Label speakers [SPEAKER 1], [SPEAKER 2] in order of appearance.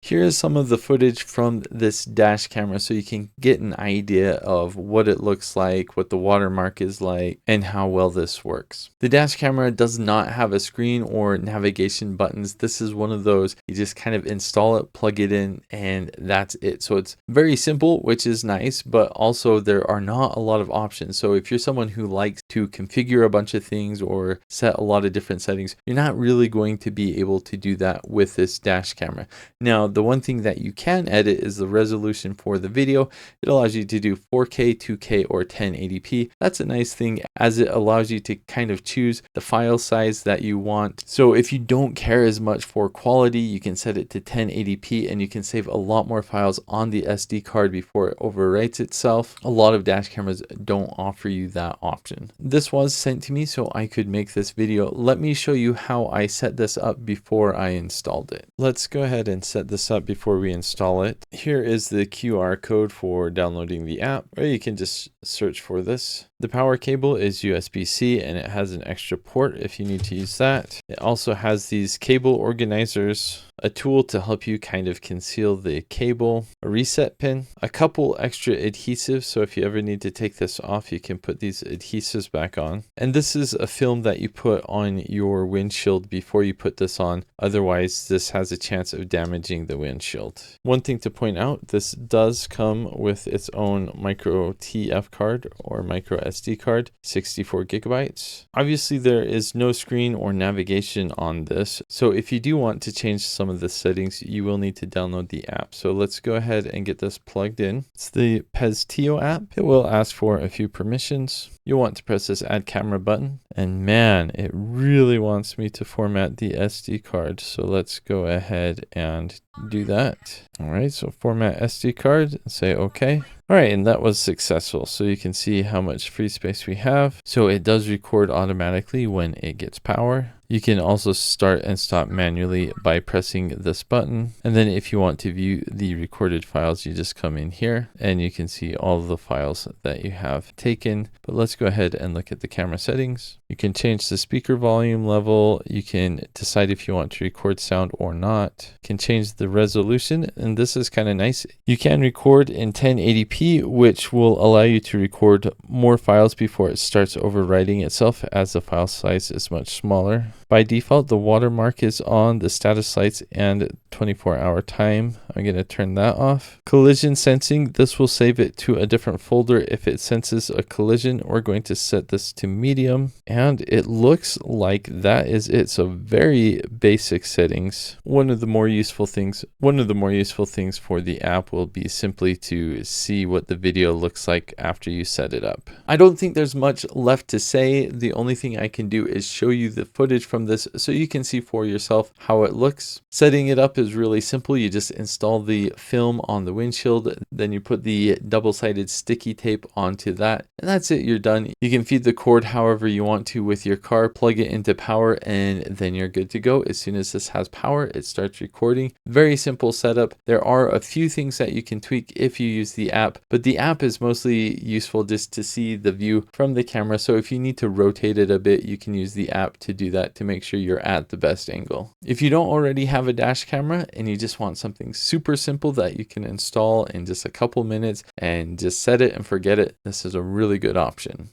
[SPEAKER 1] Here is some of the footage from this dash camera so you can get an idea of what it looks like, what the watermark is like, and how well this works. The dash camera does not have a screen or navigation buttons. This is one of those, you just kind of install it, plug it in, and that's it. So it's very simple, which is nice, but also there are not a lot of options. So if you're someone who likes to configure a bunch of things or set a lot of different settings, you're not really going to be able to do that with this dash camera. Now, the one thing that you can edit is the resolution for the video. It allows you to do 4K, 2K, or 1080p. That's a nice thing as it allows you to kind of choose the file size that you want. So if you don't care as much for quality, you can set it to 1080p and you can save a lot more files on the SD card before it overwrites itself. A lot of dash cameras don't offer you that option. This was sent to me so I could make this video. Let me show you how I set this up before I installed it. Let's go ahead and set this up before we install it. Here is the QR code for downloading the app, or you can just search for this. The power cable is USB-C and it has an extra port if you need to use that. It also has these cable organizers, a tool to help you kind of conceal the cable, a reset pin, a couple extra adhesives, so if you ever need to take this off, you can put these adhesives back on. And this is a film that you put on your windshield before you put this on, otherwise this has a chance of damaging the windshield. One thing to point out, this does come with its own micro TF card or micro SD card, 64 gigabytes. Obviously there is no screen or navigation on this, so if you do want to change some of the settings, you will need to download the app. So let's go ahead and get this plugged in. It's the Pestio app. It will ask for a few permissions. You'll want to press this add camera button, and man, it really wants me to format the SD card. So let's go ahead and do that. All right, so format SD card and say okay. All right, and that was successful. So you can see how much free space we have. So it does record automatically when it gets power. You can also start and stop manually by pressing this button. And then if you want to view the recorded files, you just come in here and you can see all of the files that you have taken. But let's go ahead and look at the camera settings. You can change the speaker volume level. You can decide if you want to record sound or not. You can change the resolution, and this is kind of nice. You can record in 1080p, which will allow you to record more files before it starts overwriting itself, as the file size is much smaller. By default, the watermark is on, the status lights, and 24-hour time. I'm going to turn that off. Collision sensing, this will save it to a different folder if it senses a collision. We're going to set this to medium, and it looks like that is it. So very basic settings. One of the more useful things for the app will be simply to see what the video looks like after you set it up. I don't think there's much left to say. The only thing I can do is show you the footage from this so you can see for yourself how it looks. Setting it up is really simple. You just install the film on the windshield, then you put the double-sided sticky tape onto that, and that's it. You're done. You can feed the cord however you want to with your car, plug it into power, and then you're good to go. As soon as this has power, it starts recording. Very simple setup. There are a few things that you can tweak if you use the app, but the app is mostly useful just to see the view from the camera. So if you need to rotate it a bit, you can use the app to do that to make sure you're at the best angle. If you don't already have a dash camera and you just want something super simple that you can install in just a couple minutes and just set it and forget it, this is a really good option.